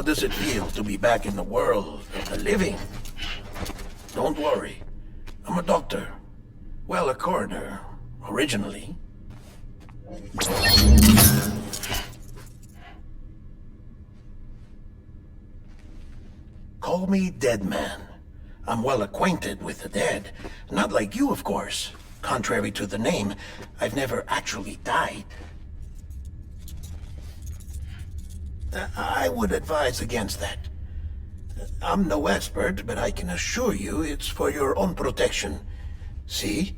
does it feel to be back in the world of the living? Don't worry. I'm a doctor. Well, a coroner, originally. Call me Dead Man. I'm well acquainted with the dead. Not like you, of course. Contrary to the name, I've never actually died. I would advise against that. I'm no expert, but I can assure you it's for your own protection. See?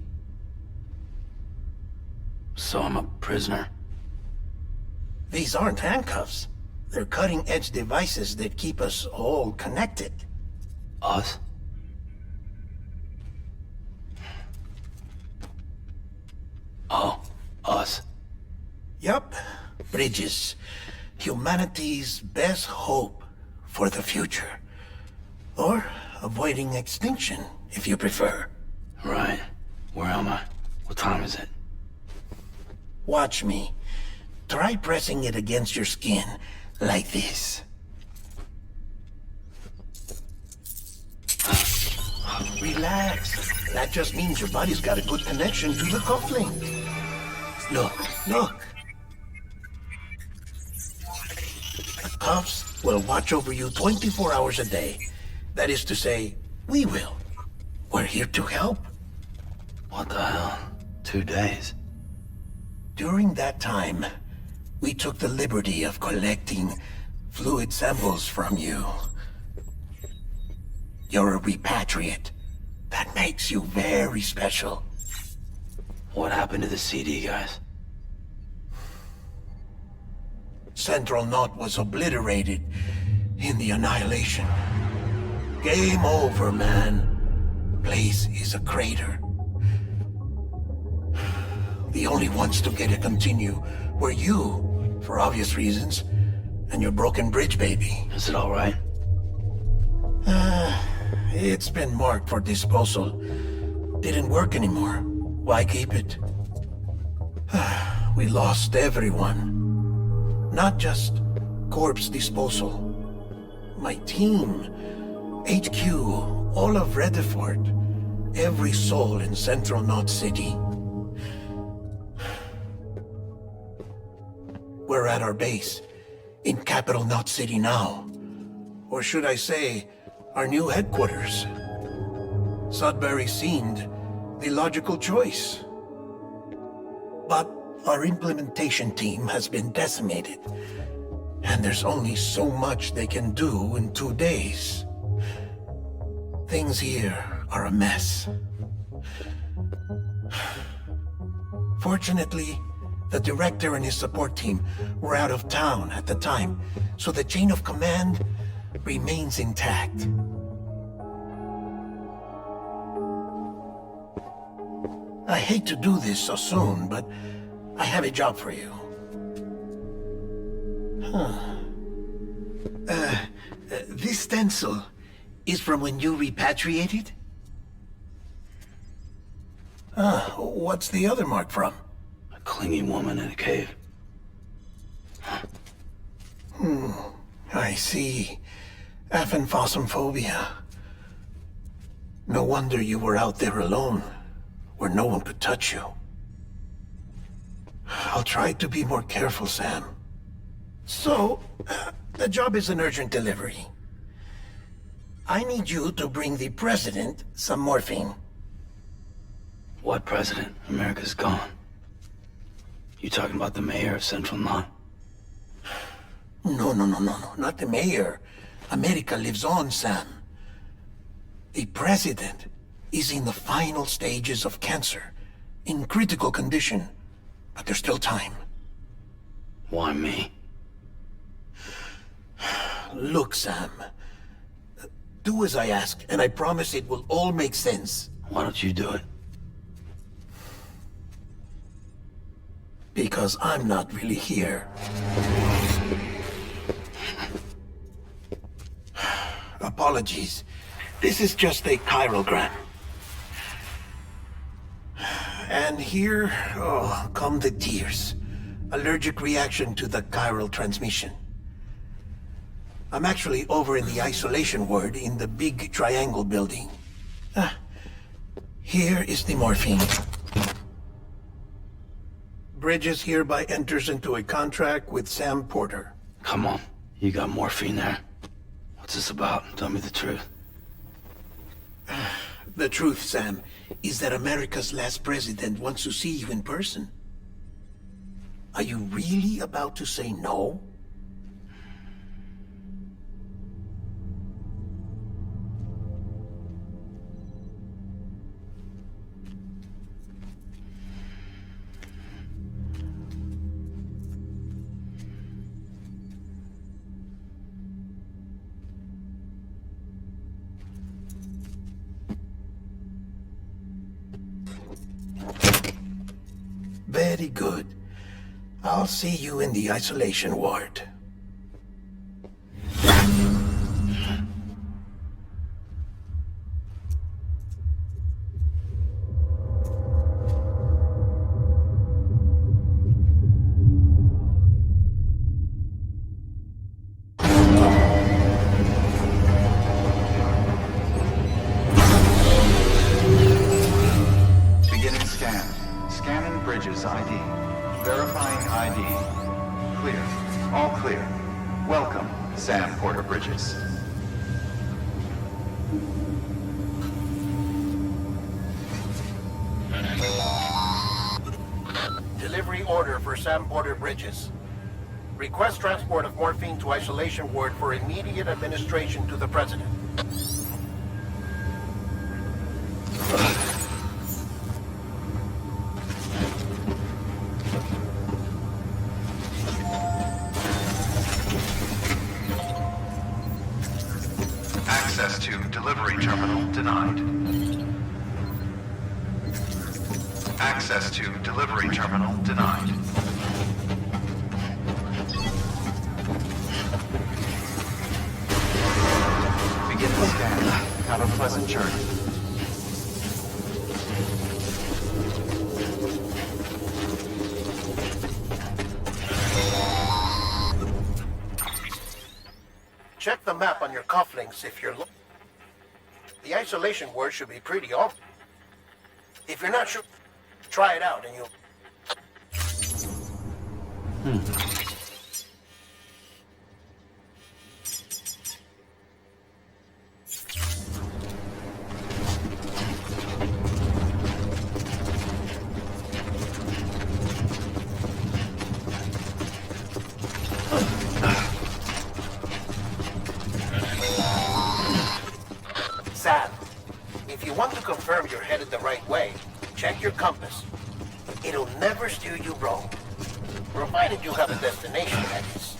So I'm a prisoner? These aren't handcuffs. They're cutting-edge devices that keep us all connected. Us? Oh, us. Yup. Bridges. Humanity's best hope for the future. Or avoiding extinction, if you prefer. Right. Where am I? What time is it? Watch me. Try pressing it against your skin, like this. Relax. That just means your body's got a good connection to the cufflink. Look. The cuffs will watch over you 24 hours a day. That is to say, we will. We're here to help. What the hell? 2 days? During that time, we took the liberty of collecting fluid samples from you. You're a repatriate. That makes you very special. What happened to the CD guys? Central Knot was obliterated in the Annihilation. Game over, man. Place is a crater. The only ones to get to continue were you, for obvious reasons, and your broken bridge baby. Is it all right? It's been marked for disposal. Didn't work anymore. Why keep it? We lost everyone. Not just corpse disposal. My team, HQ, all of Redefort, every soul in Central Knot City. We're at our base, in Capital Knot City now. Or should I say, our new headquarters. Sudbury seemed the logical choice. But our implementation team has been decimated, and there's only so much they can do in 2 days. Things here are a mess. Fortunately, the director and his support team were out of town at the time, so the chain of command remains intact. I hate to do this so soon, but I have a job for you. This stencil is from when you repatriated? What's the other mark from? A clingy woman in a cave. I see. Aphenphosmphobia. No wonder you were out there alone, where no one could touch you. I'll try to be more careful, Sam. So, the job is an urgent delivery. I need you to bring the president some morphine. What president? America's gone. You talking about the mayor of Central Knot? No, not the mayor. America lives on, Sam. The president is in the final stages of cancer, in critical condition, but there's still time. Why me? Look, Sam. Do as I ask, and I promise it will all make sense. Why don't you do it? Because I'm not really here. Apologies. This is just a chiralgram. And here, come the tears. Allergic reaction to the chiral transmission. I'm actually over in the isolation ward in the big triangle building. Here is the morphine. Bridges hereby enters into a contract with Sam Porter. Come on. You got morphine there. What's this about? Tell me the truth. The truth, Sam, is that America's last president wants to see you in person. Are you really about to say no? Very good. I'll see you in the isolation ward. Beginning scan. Scanning Bridges ID. Verifying ID. Clear. All clear. Welcome, Sam Porter Bridges. Delivery order for Sam Porter Bridges. Request transport of morphine to isolation ward for immediate administration to the president. Access to delivery terminal denied. Access to delivery terminal denied. Begin the scan. Have a pleasant journey. Check the map on your cufflinks if you're The isolation word should be pretty off. If you're not sure, try it out and you'll... Sam, if you want to confirm you're headed the right way, check your compass. It'll never steer you wrong. Provided you have a destination, that is.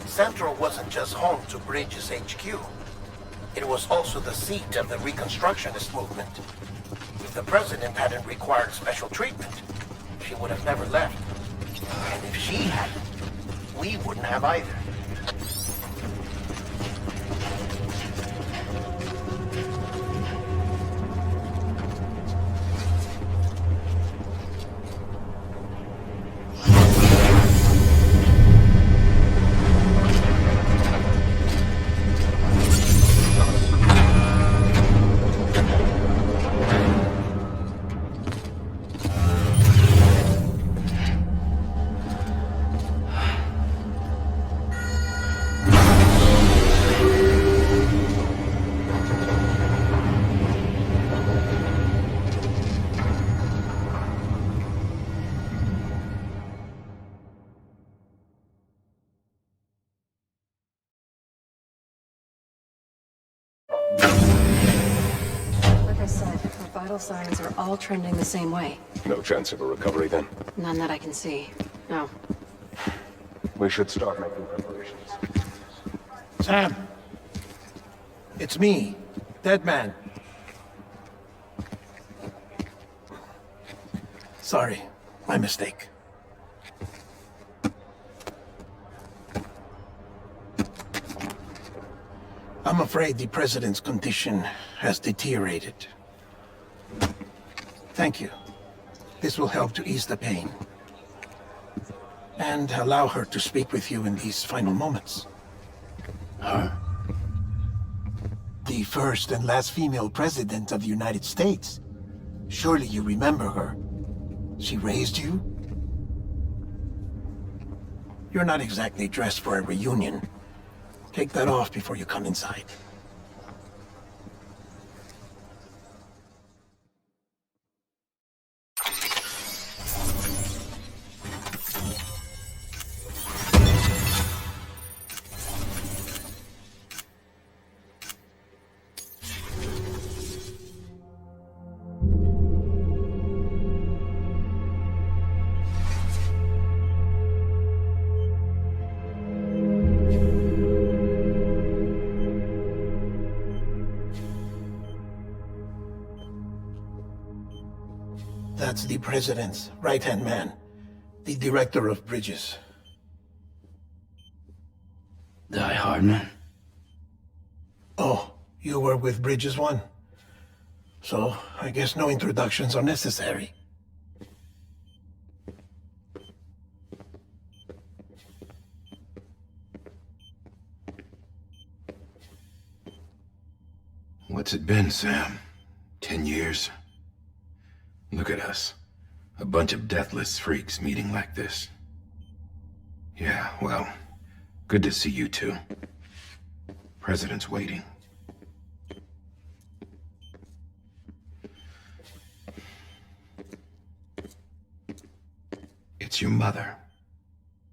Central wasn't just home to Bridges HQ. It was also the seat of the Reconstructionist movement. If the president hadn't required special treatment, she would have never left. And if she hadn't, we wouldn't have either. Like I said, our vital signs are all trending the same way. No chance of a recovery then. None that I can see. No. We should start making preparations. Sam! It's me, Dead Man. Sorry, My mistake. I'm afraid the President's condition has deteriorated. Thank you. This will help to ease the pain. And allow her to speak with you in these final moments. Her? The first and last female president of the United States. Surely you remember her. She raised you? You're not exactly dressed for a reunion. Take that off before you come inside. That's the President's right-hand man, the Director of Bridges. Die Hardman? Oh, you were with Bridges 1? So, I guess no introductions are necessary. What's it been, Sam? 10 years? Look at us. A bunch of deathless freaks meeting like this. Yeah, well, good to see you two. President's waiting. It's your mother,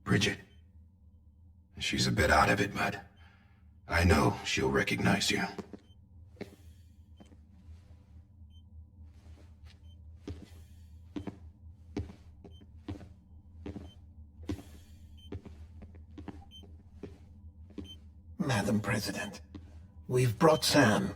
Bridget. She's a bit out of it, but I know she'll recognize you. Madam President, we've brought Sam.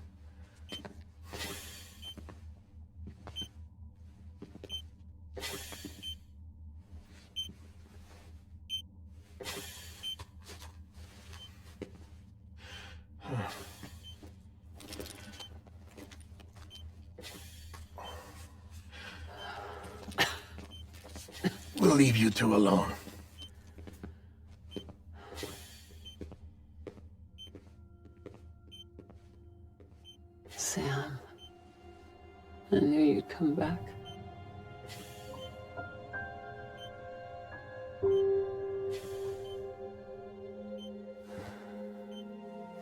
We'll leave you two alone. Sam, I knew you'd come back.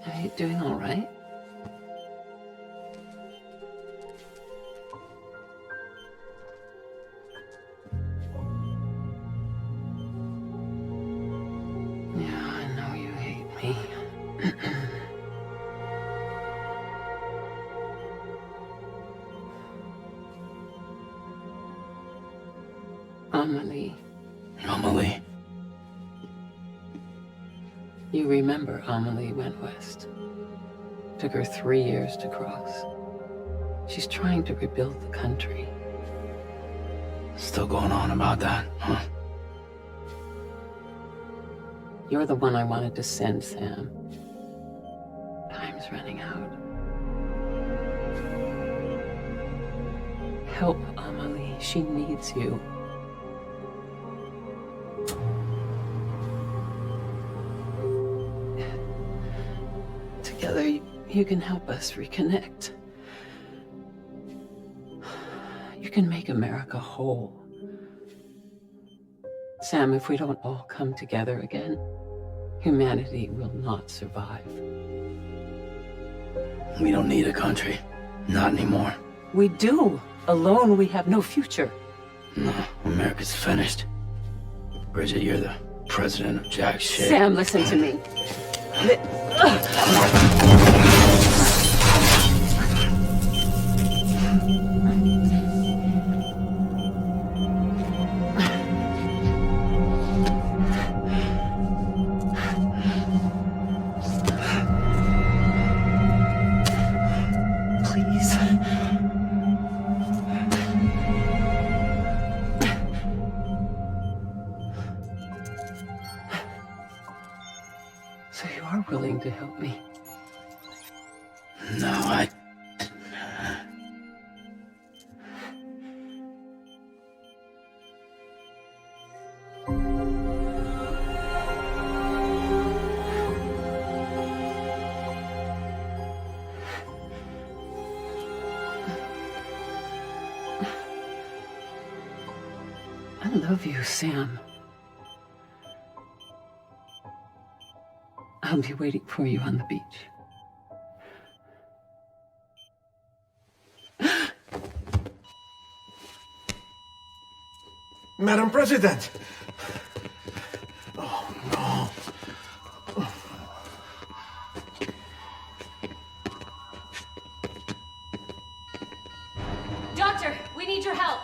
Are you doing all right? Yeah, I know you hate me. Amelie. Amelie? You remember Amelie went west. Took her 3 years to cross. She's trying to rebuild the country. Still going on about that, huh? You're the one I wanted to send, Sam. Time's running out. Help Amelie. She needs you. Together, you can help us reconnect. You can make America whole. Sam, if we don't all come together again, humanity will not survive. We don't need a country. Not anymore. We do. Alone, we have no future. No, America's finished. Bridget, you're the president of jack shit. Sam, listen to me. Please. So you are willing to help me? No, I... I love you, Sam. I'll be waiting for you on the beach. Madam President! Oh, no. Doctor, we need your help.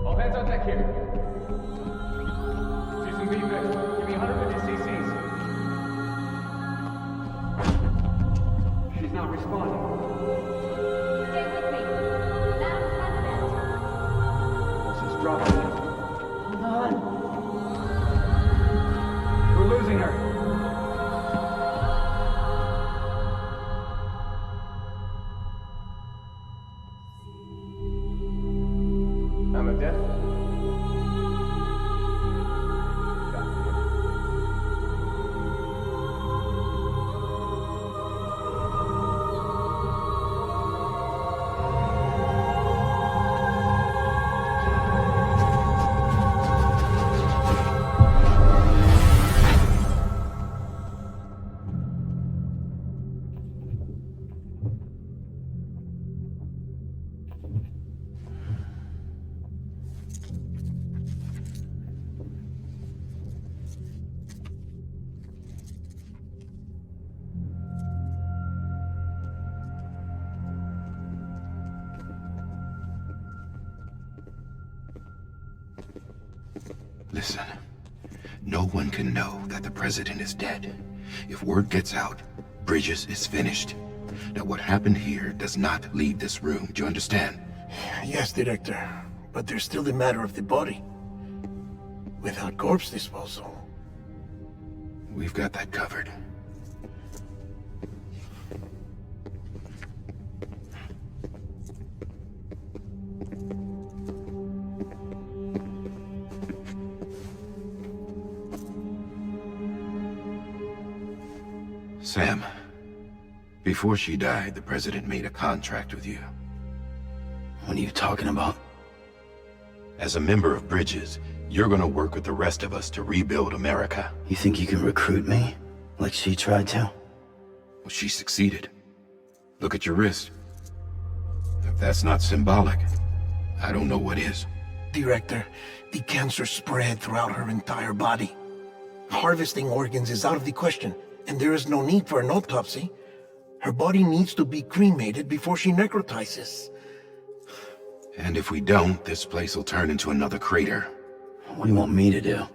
All hands on deck here. Using VVIC. Give me 150 cc's. She's not responding. Stay with me. Madam President. She's dropping. Hold on. We're losing her. I'm a death. Listen, no one can know that the president is dead. If word gets out, Bridges is finished. Now, what happened here does not leave this room. Do you understand? Yes, Director. But there's still the matter of the body. Without corpse disposal. We've got that covered. Sam, before she died, the president made a contract with you. What are you talking about? As a member of Bridges, you're gonna work with the rest of us to rebuild America. You think you can recruit me? Like she tried to? Well, she succeeded. Look at your wrist. If that's not symbolic, I don't know what is. Director, the cancer spread throughout her entire body. Harvesting organs is out of the question, and there is no need for an autopsy. Her body needs to be cremated before she necrotizes. And if we don't, this place will turn into another crater. What do you want me to do?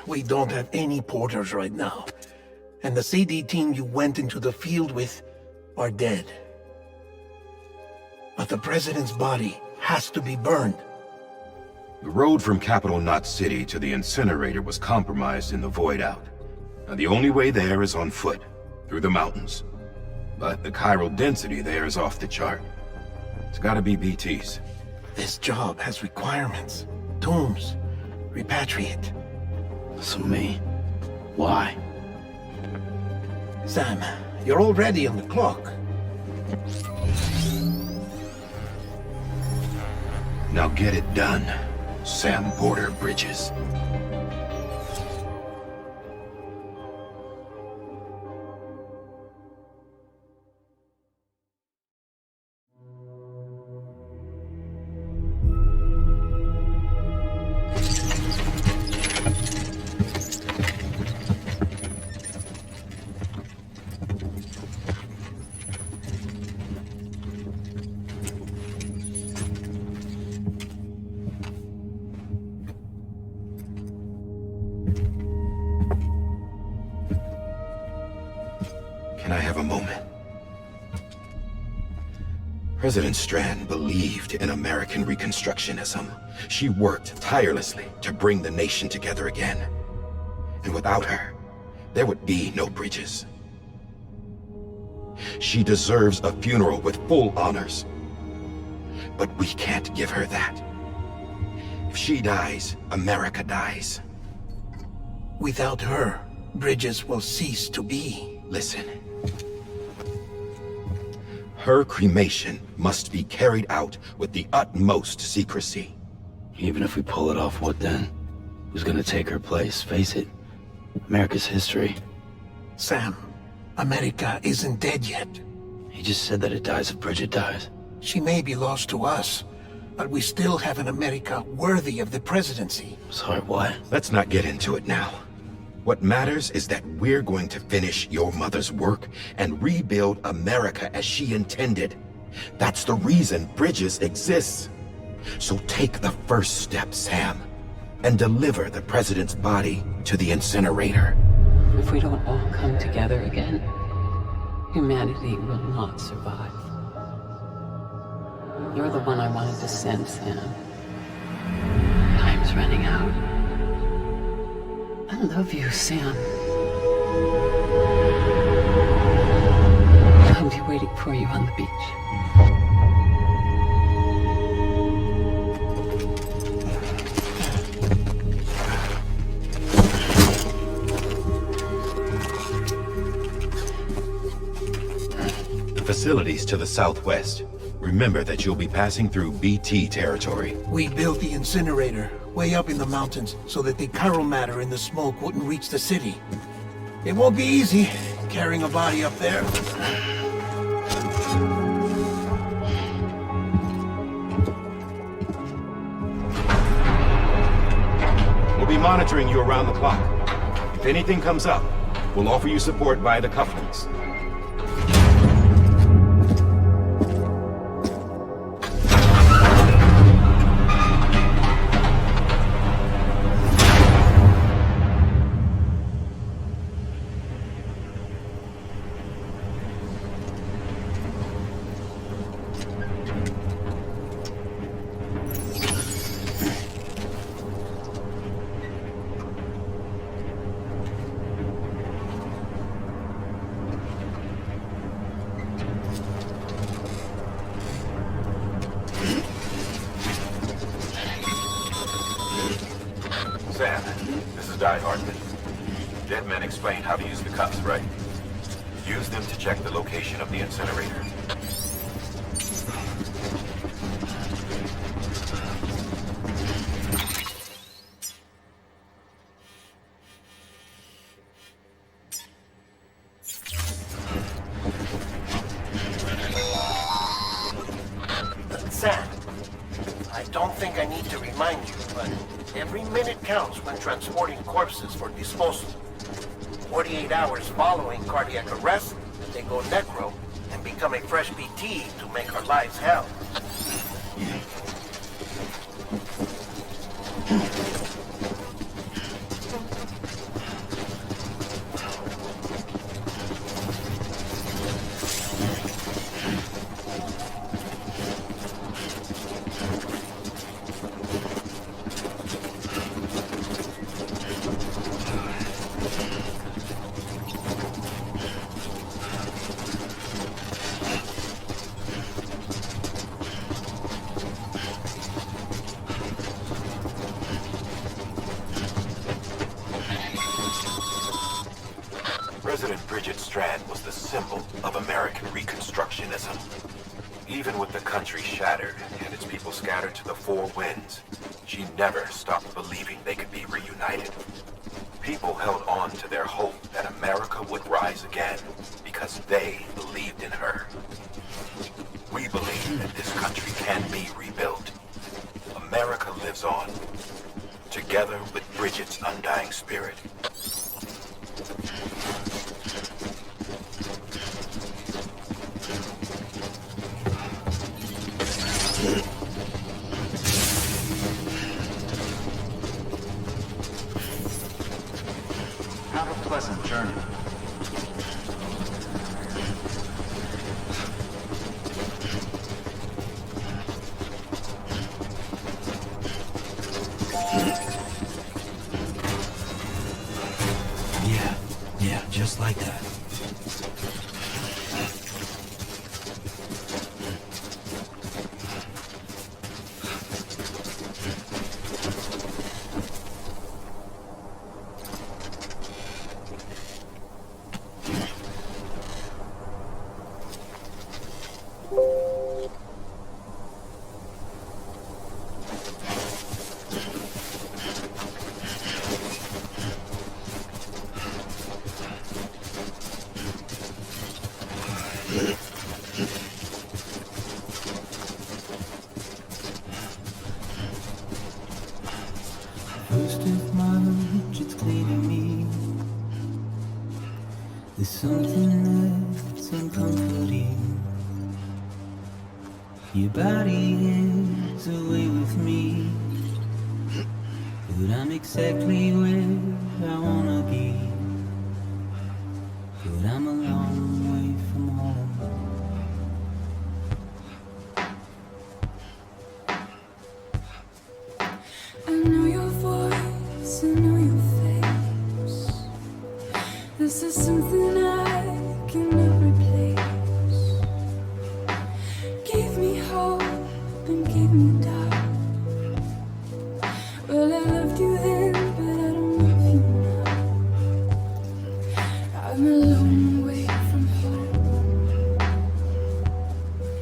We don't have any porters right now, and the CD team you went into the field with are dead. But the president's body has to be burned. The road from Capital Knot City to the incinerator was compromised in the void out. Now, the only way there is on foot, through the mountains. But the chiral density there is off the chart. It's gotta be BTs. This job has requirements. Tombs. Repatriate. So me? Why? Sam, you're already on the clock. Now get it done, Sam Porter Bridges. Can I have a moment? President Strand believed in American Reconstructionism. She worked tirelessly to bring the nation together again. And without her, there would be no bridges. She deserves a funeral with full honors. But we can't give her that. If she dies, America dies. Without her, bridges will cease to be. Listen. Her cremation must be carried out with the utmost secrecy. Even if we pull it off, what then? Who's gonna take her place? Face it, America's history. Sam, America isn't dead yet. He just said that it dies if Bridget dies. She may be lost to us, but we still have an America worthy of the presidency. Sorry, what? Let's not get into it now. What matters is that we're going to finish your mother's work and rebuild America as she intended. That's the reason Bridges exists. So take the first step, Sam, and deliver the president's body to the incinerator. If we don't all come together again, humanity will not survive. You're the one I wanted to send, Sam. Time's running out. I love you, Sam. I'll be waiting for you on the beach. The facilities to the southwest. Remember that you'll be passing through BT territory. We built the incinerator way up in the mountains so that the chiral matter in the smoke wouldn't reach the city. It won't be easy carrying a body up there. We'll be monitoring you around the clock. If anything comes up, we'll offer you support via the cufflinks. Sam, this is Di Hartman. Dead men explained how to use the cuffs, right? Use them to check the location of the incinerator. Sam, I don't think I need to remind you, but every minute counts when transporting corpses for disposal. 48 hours following cardiac arrest, they go necro and become a fresh BT to make our lives hell. President Bridget Strand was the symbol of American Reconstructionism. Even with the country shattered and its people scattered to the four winds, she never stopped believing they could be reunited. People held on to their hope that America would rise again because they believed in her. We believe that this country can be rebuilt. America lives on, together with Bridget's undying spirit. Have a pleasant journey. just like that. First of March, it's clear to me there's something that's uncomforting. Your body is away with me, but I'm exactly where I wanna be. But I'm a long way from home. I know your voice, I know your face. This is something I cannot replace. Gave me hope and gave me doubt. Well, I loved you then, but I don't love you now. I'm a long way from home.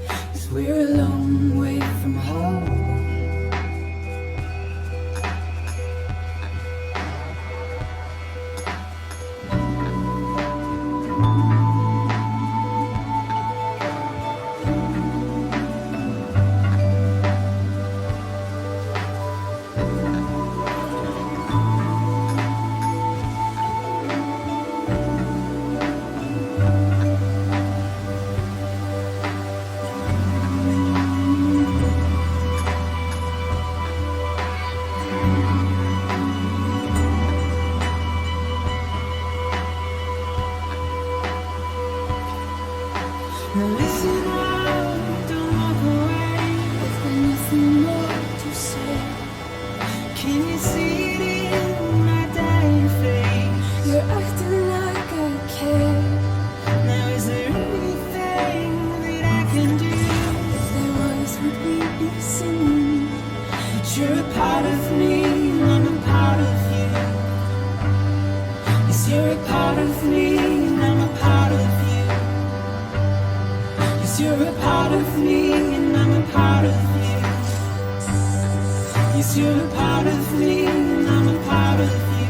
'Cause we're a long way from home. Now listen up, don't walk away. I've got nothing more to say. Can you see it in my dying face? You're acting like I care. Now is there anything that I can do? If there was, would we be singing? But you're a part of me, and I'm a part of you. Yes, you're a part of me, and I'm a part of you. Yes, you're a part of me, and I'm a part of you. Yes, you're a part of me, and I'm a part of you.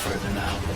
further now.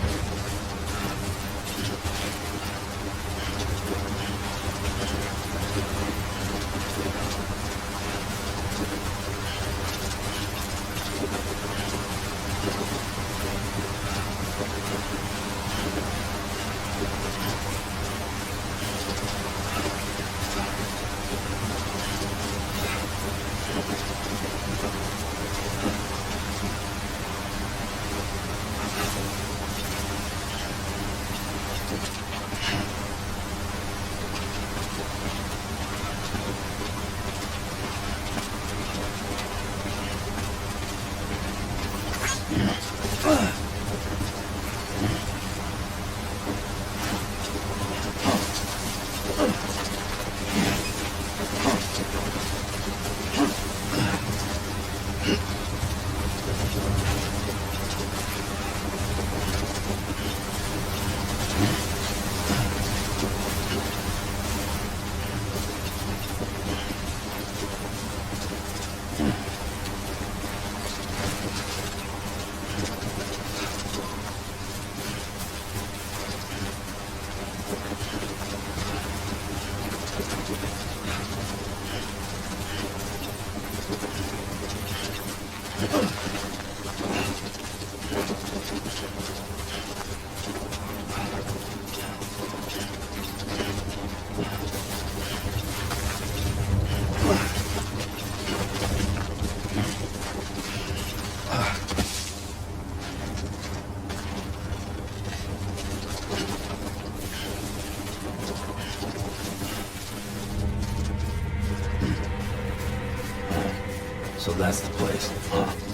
So that's the place, huh?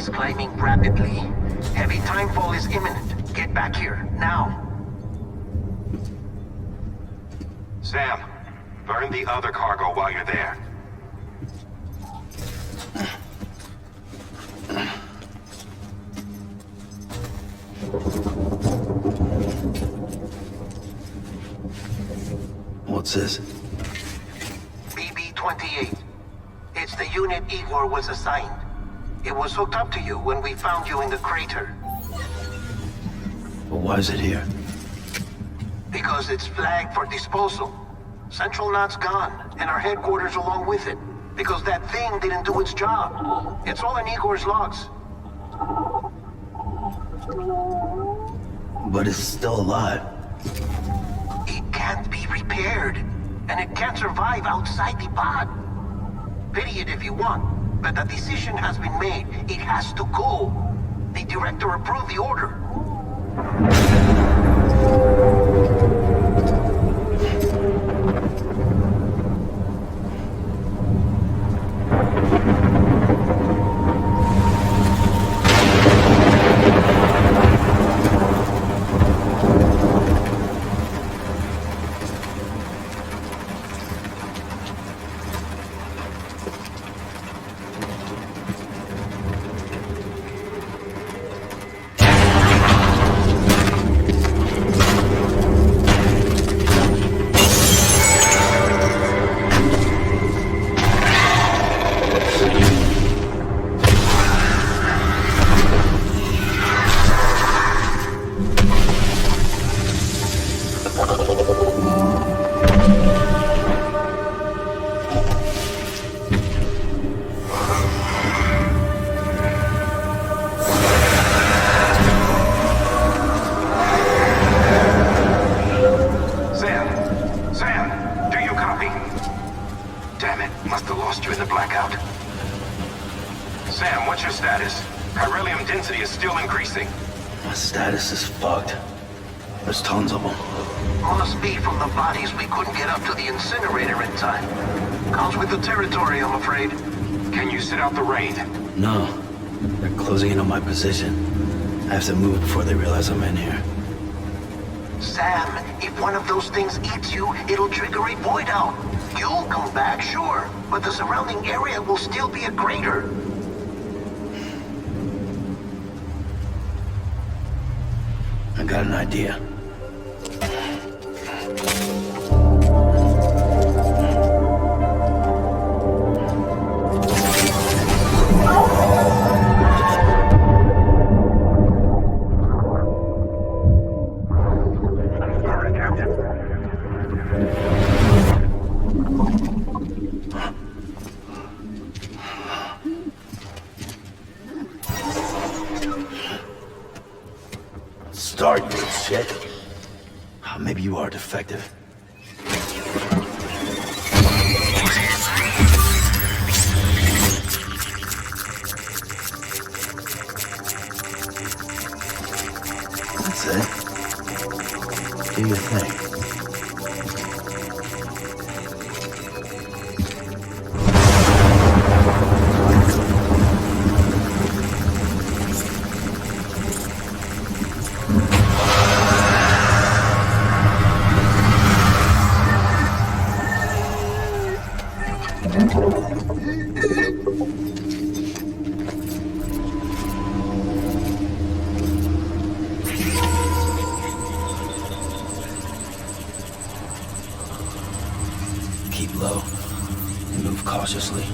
is climbing rapidly. Heavy timefall is imminent. Get back here, now. Sam, burn the other cargo while you're there. What's this? BB-28. It's the unit Igor was assigned. It was hooked up to you when we found you in the crater. But why is it here? Because it's flagged for disposal. Central Knot's gone, and our headquarters along with it. Because that thing didn't do its job. It's all in Igor's logs. But it's still alive. It can't be repaired, and it can't survive outside the pod. Pity it if you want, but the decision has been made. It has to go. The director approved the order. My status is fucked. There's tons of them. Must be from the bodies we couldn't get up to the incinerator in time. Comes with the territory, I'm afraid. Can you sit out the rain? No. They're closing in on my position. I have to move before they realize I'm in here. Sam, if one of those things eats you, it'll trigger a void out. You'll come back, sure, but the surrounding area will still be a crater. I got an idea. Start, you shit. Maybe you are defective. That's it. Do your thing. Keep low and move cautiously.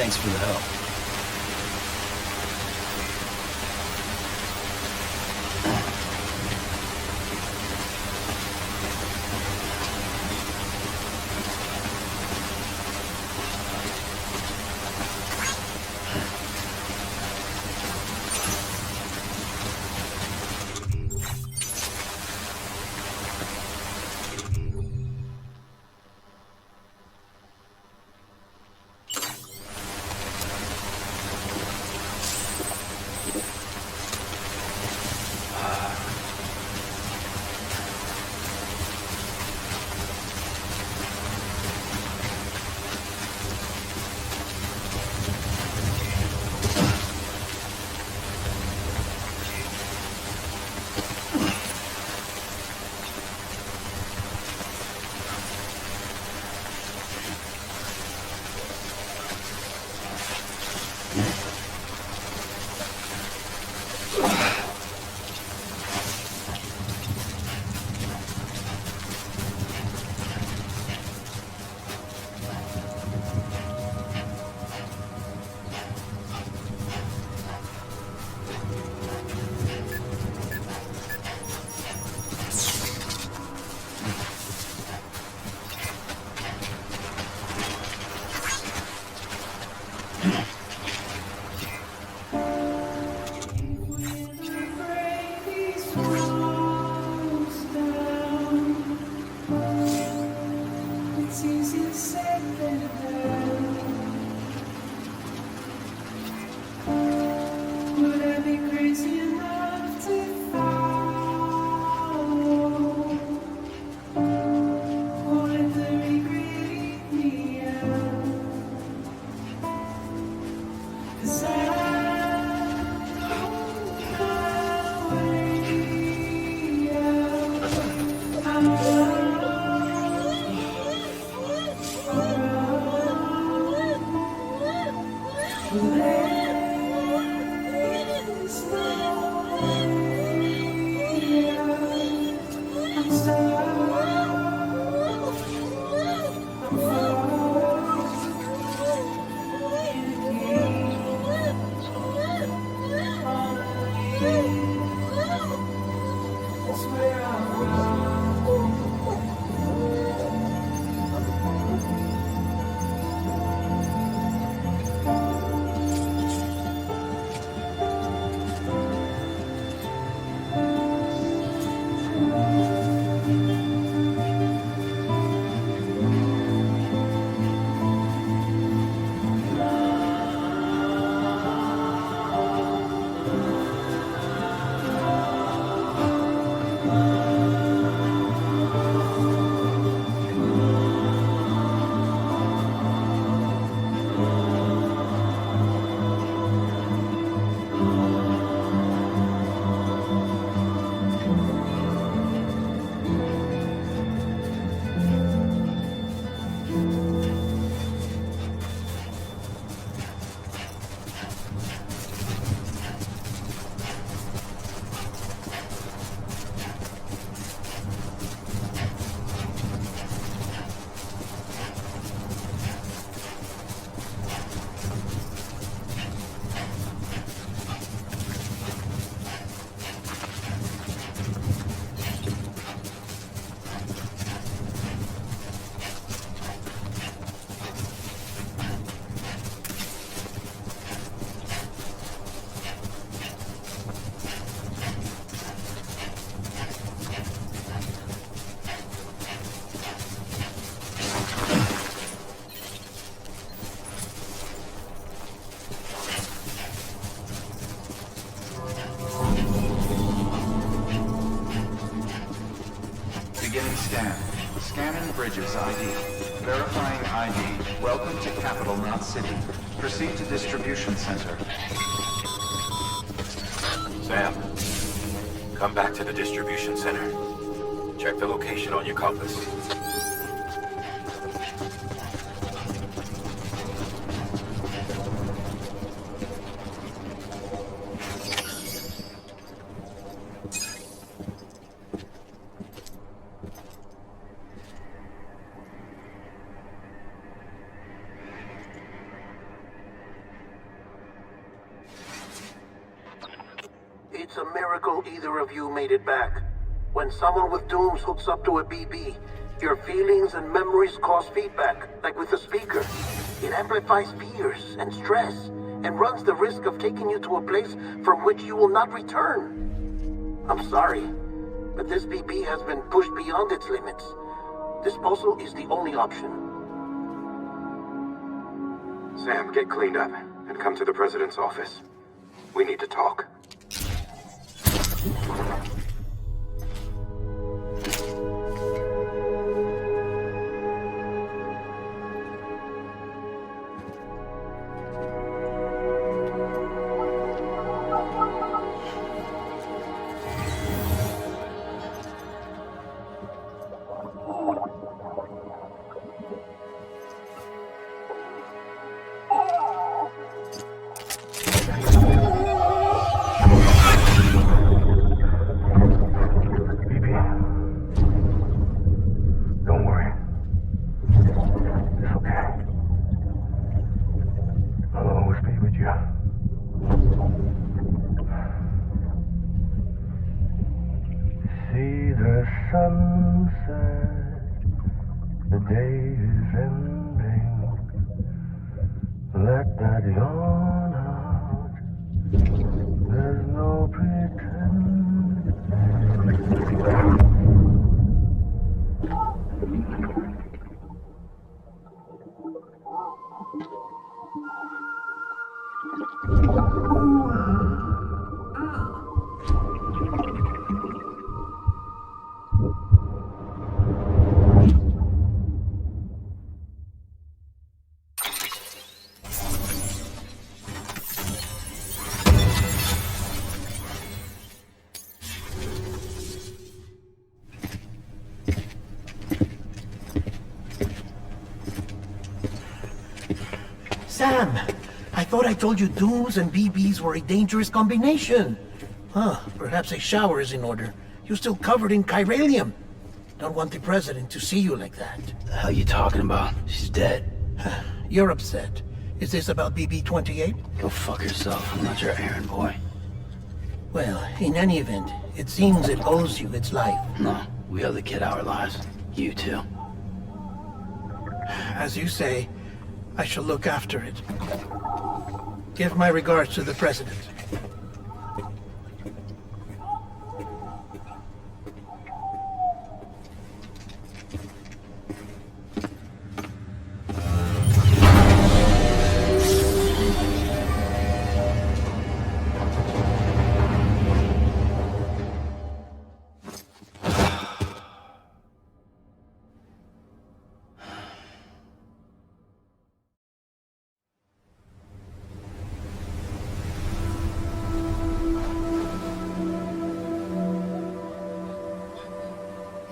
Thanks for the help. Beginning scan. Scanning Bridges ID. Verifying ID. Welcome to Capital, not City. Proceed to Distribution Center. Sam, come back to the distribution center. Check the location on your compass. It's a miracle either of you made it back. When someone with dooms hooks up to a BB, your feelings and memories cause feedback, like with a speaker. It amplifies fears and stress, and runs the risk of taking you to a place from which you will not return. I'm sorry, but this BB has been pushed beyond its limits. Disposal is the only option. Sam, get cleaned up and come to the President's office. We need to talk. Sam, I thought I told you dooms and BBs were a dangerous combination. Huh, perhaps a shower is in order. You're still covered in chiralium. Don't want the president to see you like that. The hell you talking about? She's dead. You're upset. Is this about BB-28? Go fuck yourself. I'm not your errand boy. Well, in any event, it seems it owes you its life. No, we owe the kid our lives. You too. As you say, I shall look after it. Give my regards to the president.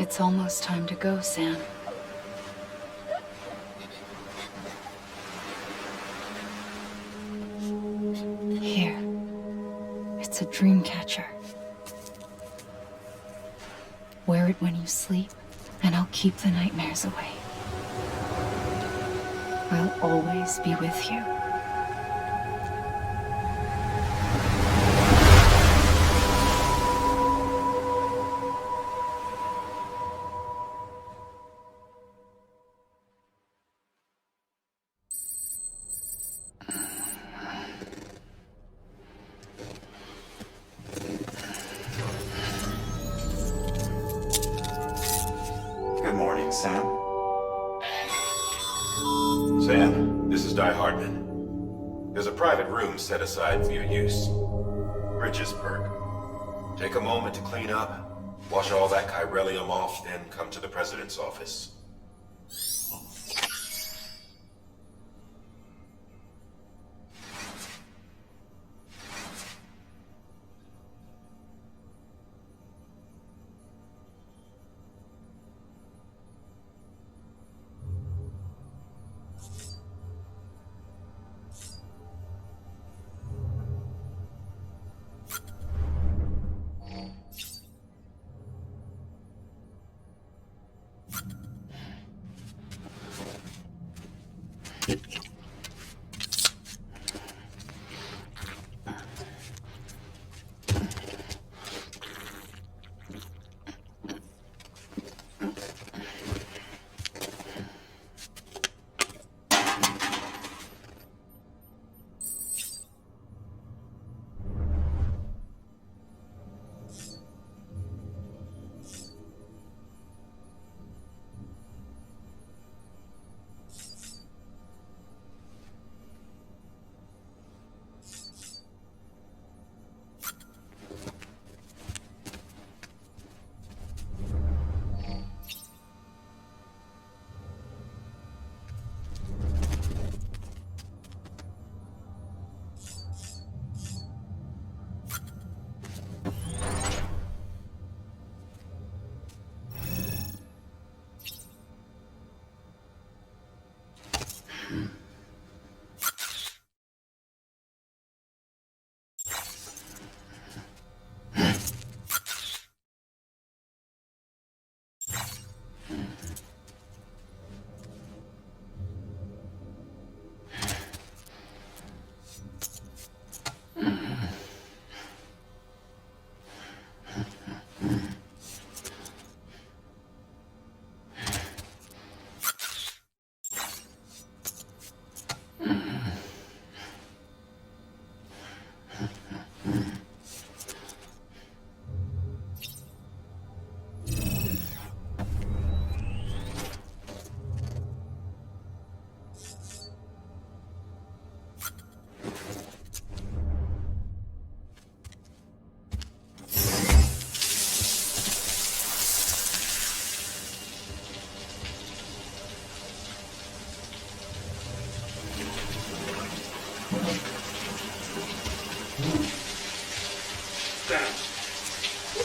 It's almost time to go, Sam. Here. It's a dream catcher. Wear it when you sleep, and I'll keep the nightmares away. I'll always be with you. Good morning, Sam. Sam, this is Di Hartman. There's a private room set aside for your use. Bridges perk. Take a moment to clean up, wash all that chiralium off, then come to the president's office.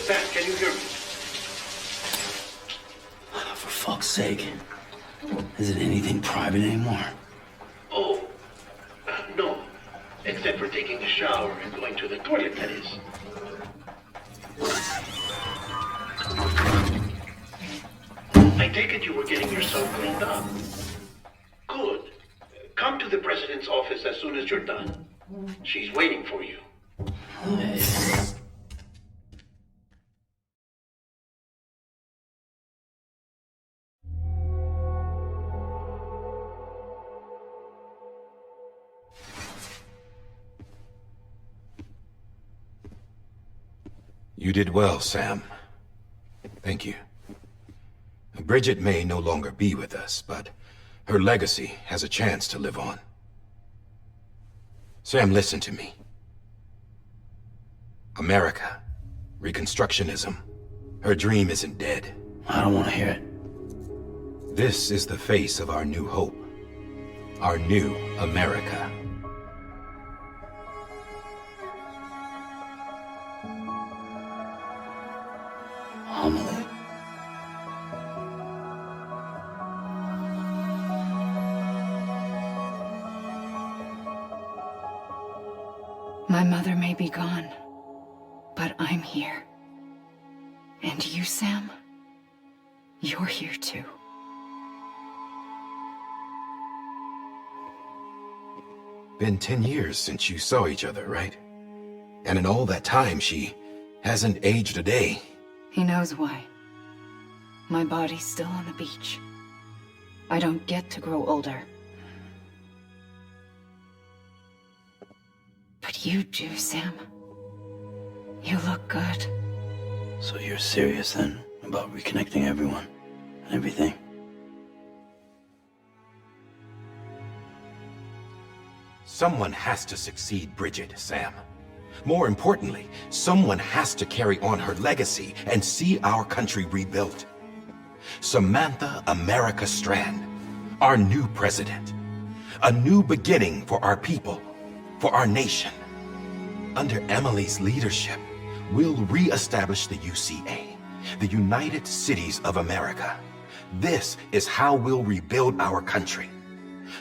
Sam, can you hear me? For fuck's sake. Is it anything private anymore? Oh, no. for taking a shower and going to the toilet, that is. I take it you were getting yourself cleaned up. Good. Come to the president's office as soon as you're done. She's waiting for you. You did well, Sam. Thank you. Bridget may no longer be with us, but her legacy has a chance to live on. Sam, listen to me. America, Reconstructionism, her dream isn't dead. I don't want to hear it. This is the face of our new hope. Our new America. Amelie. My mother may be gone, but I'm here. And you, Sam, you're here too. Been 10 years since you saw each other, right? And in all that time, she hasn't aged a day. He knows why. My body's still on the beach. I don't get to grow older. But you do, Sam. You look good. So you're serious then about reconnecting everyone and everything? Someone has to succeed Bridget, Sam. More importantly, someone has to carry on her legacy and see our country rebuilt. Samantha America Strand, our new president. A new beginning for our people, for our nation. Under Emily's leadership, we'll re-establish the UCA, the United Cities of America. This is how we'll rebuild our country.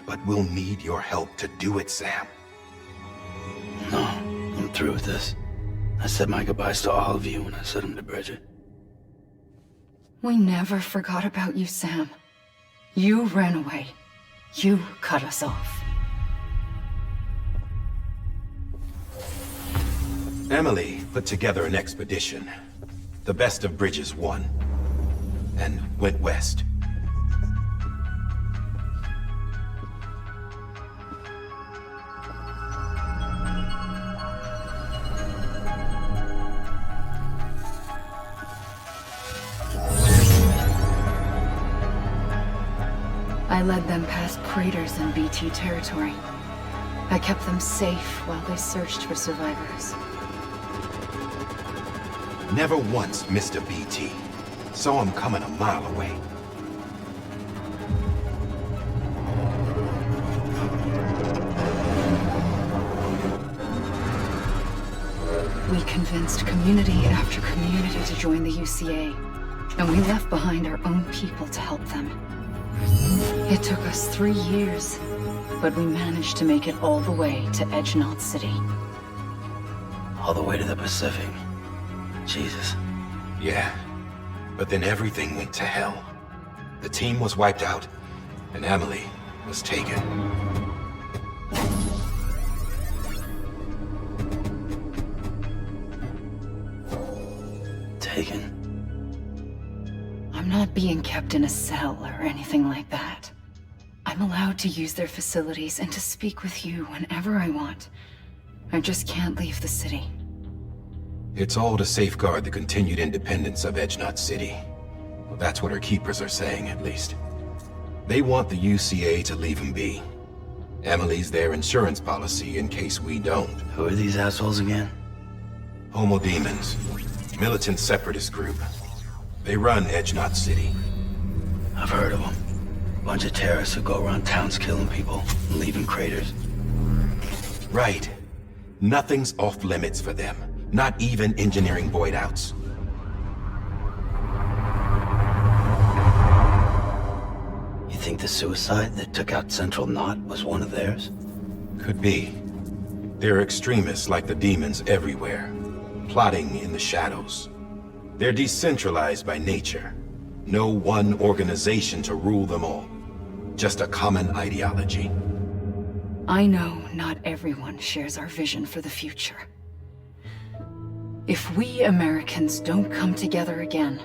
But we'll need your help to do it, Sam. No, I'm through with this. I said my goodbyes to all of you when I said them to Bridget. We never forgot about you, Sam. You ran away. You cut us off. Emily put together an expedition. The best of Bridges won. And went west. I led them past craters in BT territory. I kept them safe while they searched for survivors. Never once missed a BT. Saw him coming a mile away. We convinced community after community to join the UCA, and we left behind our own people to help them. It took us 3 years, but we managed to make it all the way to Edgenot City. All the way to the Pacific. Jesus. Yeah, but then everything went to hell. The team was wiped out, and Emily was taken. Taken? I'm not being kept in a cell or anything like that. I'm allowed to use their facilities and to speak with you whenever I want. I just can't leave the city. It's all to safeguard the continued independence of Edgenot City. Well, that's what our keepers are saying, at least. They want the UCA to leave them be. Emily's their insurance policy in case we don't. Who are these assholes again? Homo Demons. Militant separatist group. They run Edgenot City. I've heard of them. Bunch of terrorists who go around towns killing people and leaving craters. Right. Nothing's off limits for them. Not even engineering void outs. You think the suicide that took out Central Knot was one of theirs? Could be. There are extremists like the demons everywhere, plotting in the shadows. They're decentralized by nature. No one organization to rule them all. Just a common ideology. I know not everyone shares our vision for the future. If we Americans don't come together again,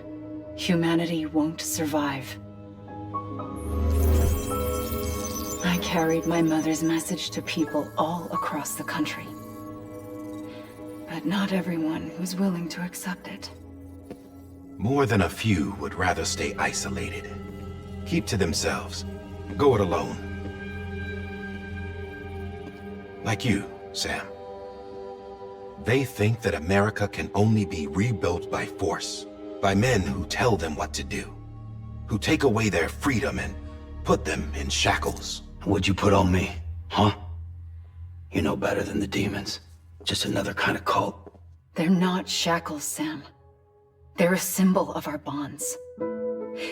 humanity won't survive. I carried my mother's message to people all across the country. But not everyone was willing to accept it. More than a few would rather stay isolated. Keep to themselves. Go it alone. Like you, Sam. They think that America can only be rebuilt by force, by men who tell them what to do, who take away their freedom and put them in shackles. What'd you put on me, huh? You know better than the demons. Just another kind of cult. They're not shackles, Sam. They're a symbol of our bonds.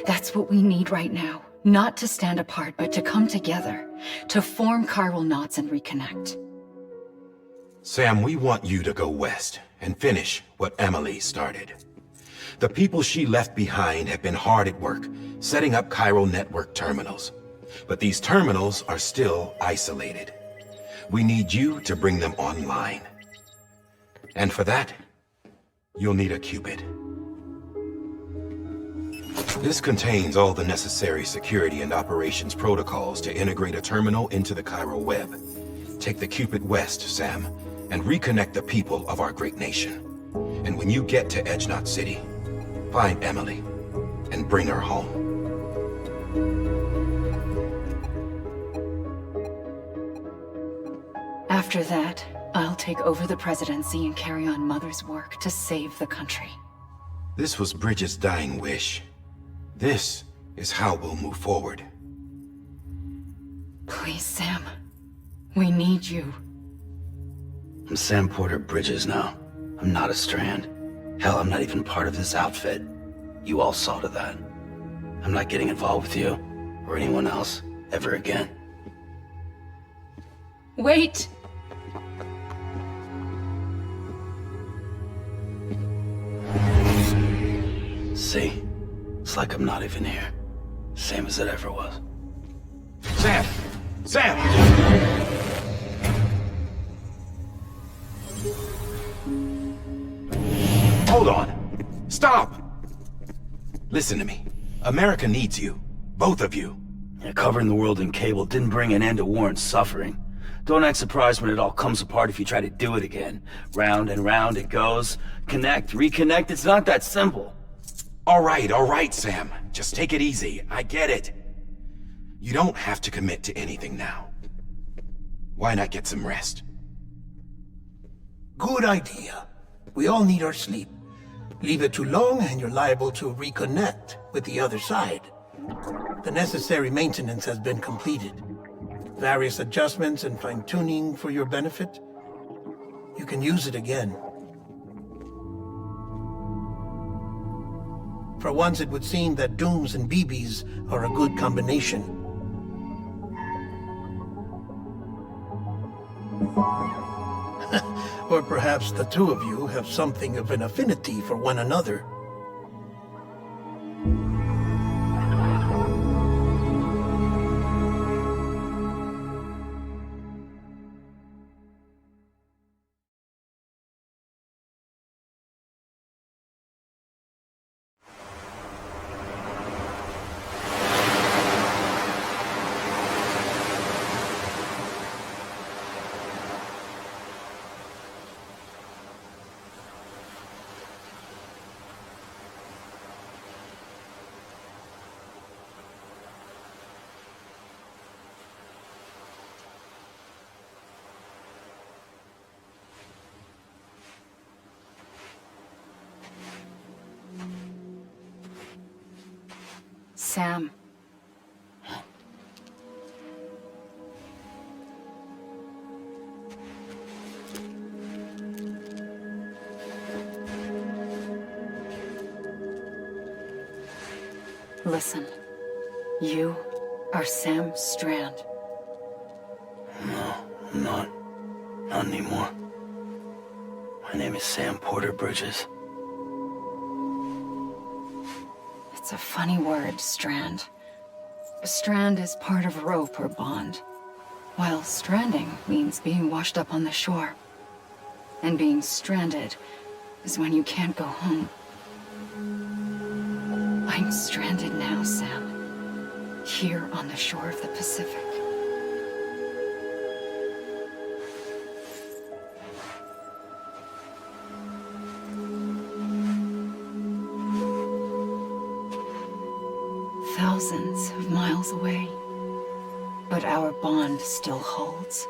That's what we need right now. Not to stand apart, but to come together, to form chiral knots and reconnect. Sam, we want you to go west and finish what Emily started. The people she left behind have been hard at work, setting up chiral network terminals. But these terminals are still isolated. We need you to bring them online. And for that, you'll need a Cupid. This contains all the necessary security and operations protocols to integrate a terminal into the chiral web. Take the Cupid west, Sam, and reconnect the people of our great nation. And when you get to Edge Knot City, find Emily and bring her home. After that, I'll take over the presidency and carry on Mother's work to save the country. This was Bridget's dying wish. This is how we'll move forward. Please, Sam. We need you. I'm Sam Porter Bridges now. I'm not a Strand. Hell, I'm not even part of this outfit. You all saw to that. I'm not getting involved with you, or anyone else, ever again. Wait! See? It's like I'm not even here. Same as it ever was. Sam! Sam! Hold on! Stop! Listen to me. America needs you. Both of you. Yeah, covering the world in cable didn't bring an end to war and suffering. Don't act surprised when it all comes apart if you try to do it again. Round and round it goes. Connect, reconnect, it's not that simple. All right, Sam. Just take it easy. I get it. You don't have to commit to anything now. Why not get some rest? Good idea. We all need our sleep. Leave it too long and you're liable to reconnect with the other side. The necessary maintenance has been completed. Various adjustments and fine-tuning for your benefit. You can use it again. For once, it would seem that Dooms and BBs are a good combination. Or perhaps the two of you have something of an affinity for one another. Sam. Listen. You are Sam Strand. No, I'm not. No, Bond anymore. My name is Sam Porter Bridges. It's a funny word, strand. A strand is part of rope or bond, while stranding means being washed up on the shore. And being stranded is when you can't go home. I'm stranded now, Sam. Here on the shore of the Pacific. Thousands of miles away. But our bond still holds.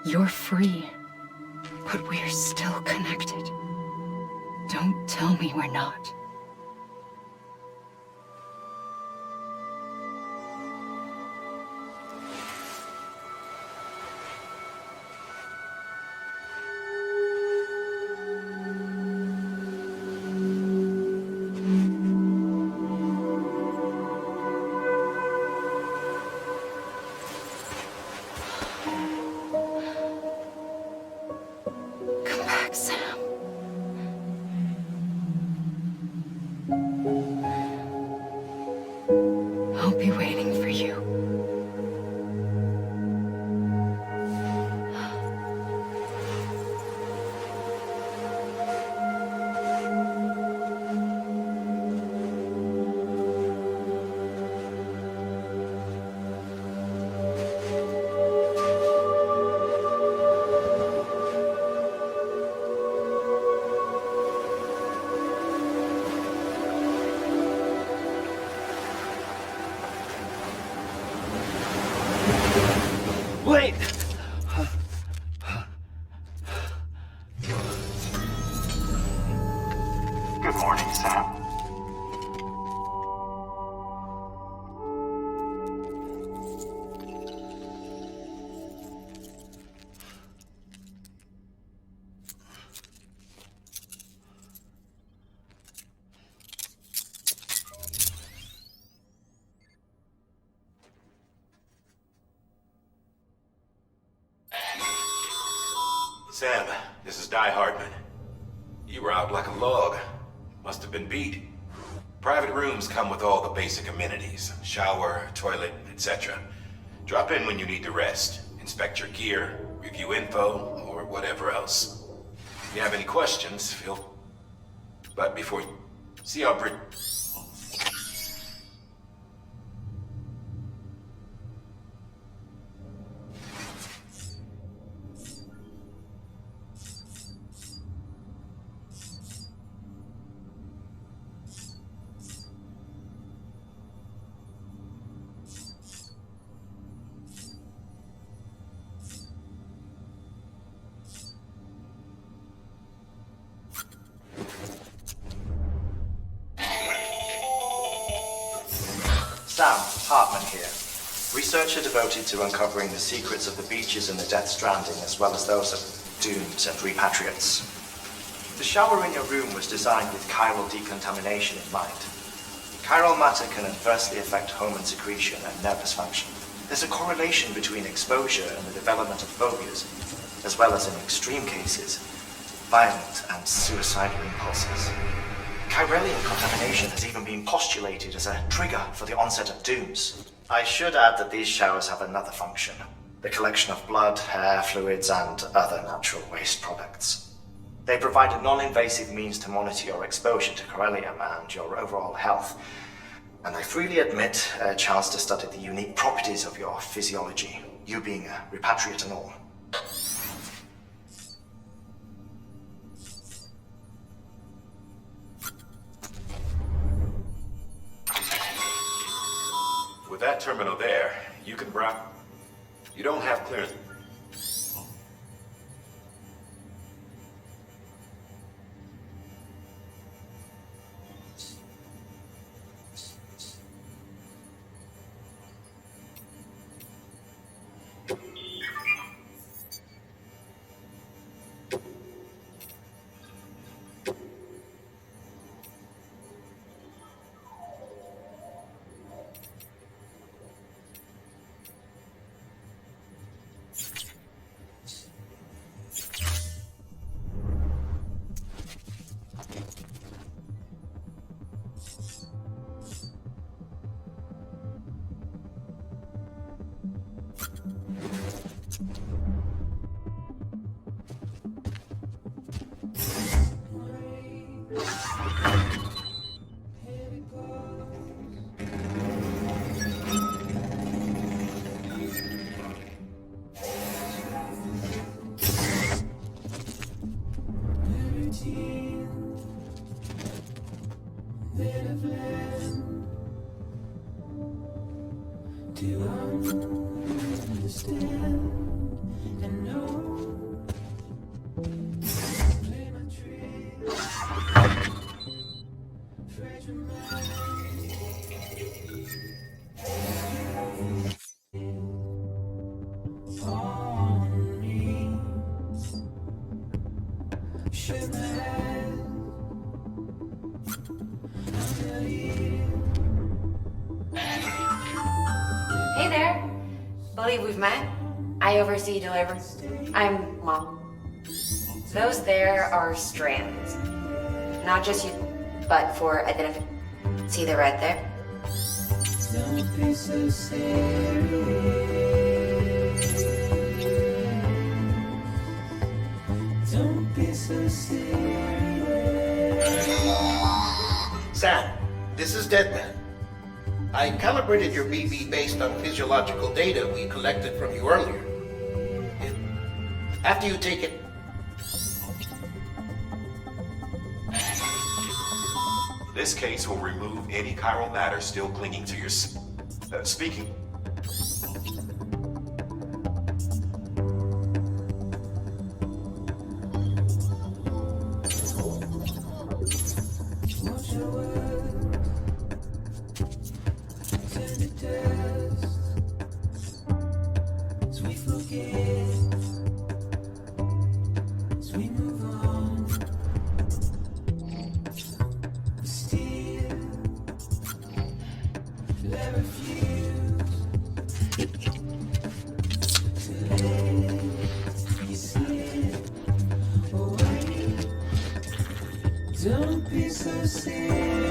You're free, but we're still connected. Don't tell me we're not. Come back, Sam. I'll be waiting for you. Wait! Good morning, Sam. Sam, this is Di Hardman. You were out like a log. Must have been beat. Private rooms come with all the basic amenities. Shower, toilet, etc. Drop in when you need to rest. Inspect your gear, review info, or whatever else. If you have any questions, feel... But before... See how Sam, Hartman here. Researcher devoted to uncovering the secrets of the beaches in the Death Stranding, as well as those of dooms and repatriates. The shower in your room was designed with chiral decontamination in mind. Chiral matter can adversely affect hormone secretion and nervous function. There's a correlation between exposure and the development of phobias, as well as in extreme cases, violent and suicidal impulses. Chiralian contamination has even been postulated as a trigger for the onset of dooms. I should add that these showers have another function: the collection of blood, hair, fluids, and other natural waste products. They provide a non-invasive means to monitor your exposure to chiralium and your overall health, and I freely admit a chance to study the unique properties of your physiology, you being a repatriate and all. With that terminal there, you can browse. You don't have clearance. Hey there. Believe we've met. I oversee delivery. I'm Mom. Those there are strands. Not just you, but for identification. See the red there? Don't be so serious. Don't be so serious. Sam, this is Deadman. I calibrated your BB based on physiological data we collected from you earlier. After you take it... This case will remove any chiral matter still clinging to your speaking. Don't be so serious.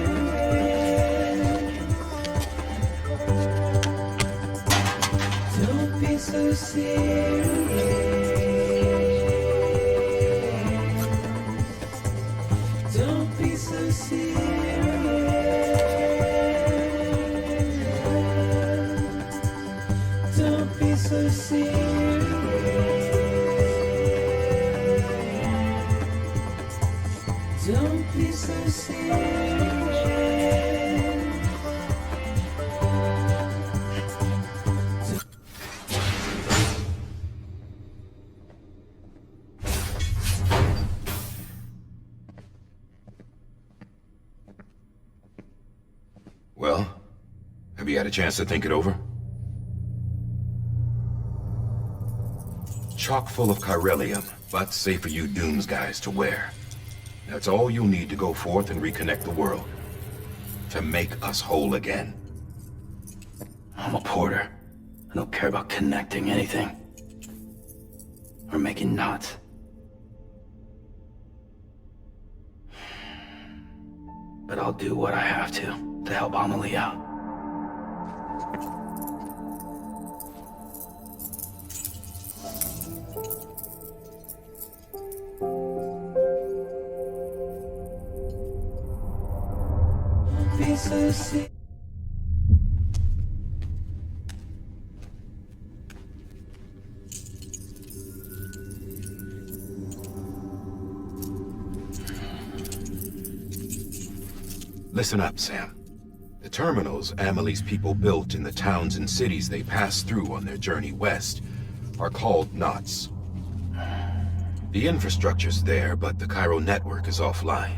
Don't be so serious. Don't be so serious. Don't be so serious. Don't be so serious. Well, have you had a chance to think it over? Chock full of chiralium, but safe for you Dooms guys to wear. That's all you'll need to go forth and reconnect the world. To make us whole again. I'm a porter. I don't care about connecting anything. Or making knots. But I'll do what I have to help Amelie out. Be so serious. Listen up, Sam. The terminals Amelie's people built in the towns and cities they passed through on their journey west are called knots. The infrastructure's there, but the Cairo network is offline.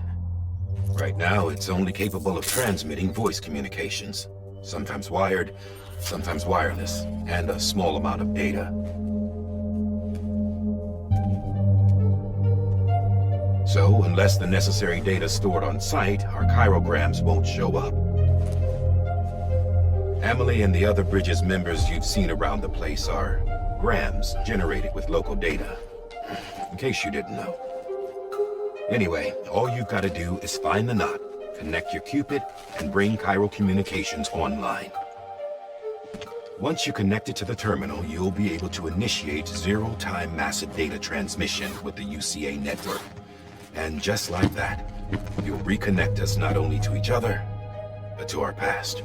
Right now, it's only capable of transmitting voice communications, sometimes wired, sometimes wireless, and a small amount of data. So, unless the necessary data is stored on site, our chirograms won't show up. Amelie and the other Bridges members you've seen around the place are grams generated with local data, in case you didn't know. Anyway, all you've got to do is find the knot, connect your Cupid, and bring Cairo communications online. Once you connect it to the terminal, you'll be able to initiate zero-time massive data transmission with the UCA network. And just like that, you'll reconnect us not only to each other, but to our past.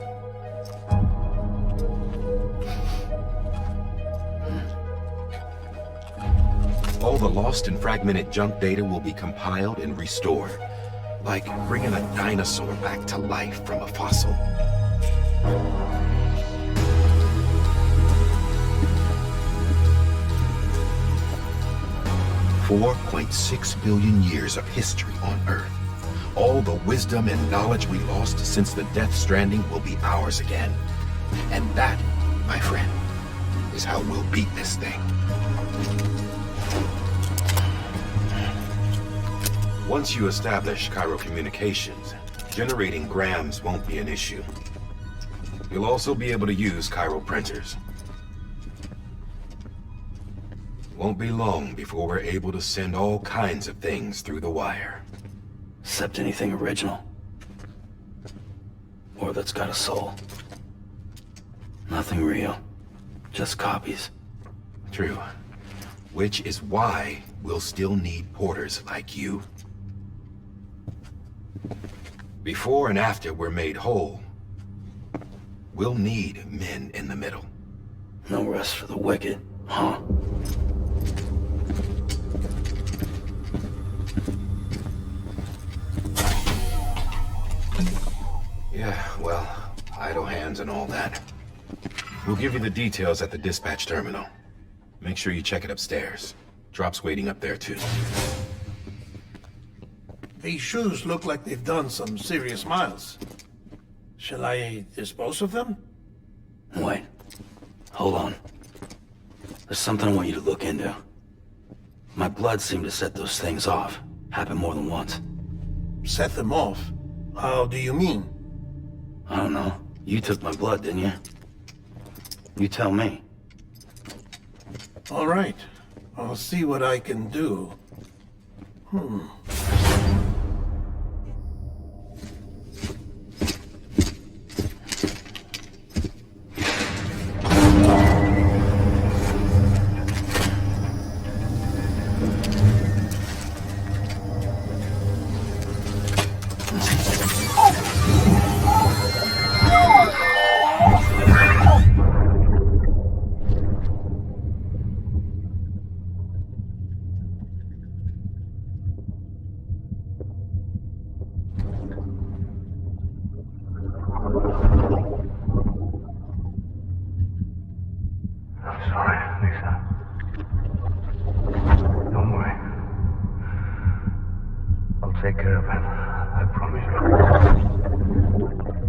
All the lost and fragmented junk data will be compiled and restored. Like bringing a dinosaur back to life from a fossil. $4.6 billion years of history on Earth. All the wisdom and knowledge we lost since the Death Stranding will be ours again. And that, my friend, is how we'll beat this thing. Once you establish Cairo communications, generating grams won't be an issue. You'll also be able to use Cairo printers. Won't be long before we're able to send all kinds of things through the wire. Except anything original. Or that's got a soul. Nothing real. Just copies. True. Which is why we'll still need porters like you. Before and after we're made whole, we'll need men in the middle. No rest for the wicked, huh? Yeah, well, idle hands and all that. We'll give you the details at the dispatch terminal. Make sure you check it upstairs. Drop's waiting up there too. These shoes look like they've done some serious miles. Shall I dispose of them? Wait. Hold on. There's something I want you to look into. My blood seemed to set those things off. Happened more than once. Set them off? How do you mean? I don't know. You took my blood, didn't you? You tell me. All right. I'll see what I can do. Take care of him. I promise you.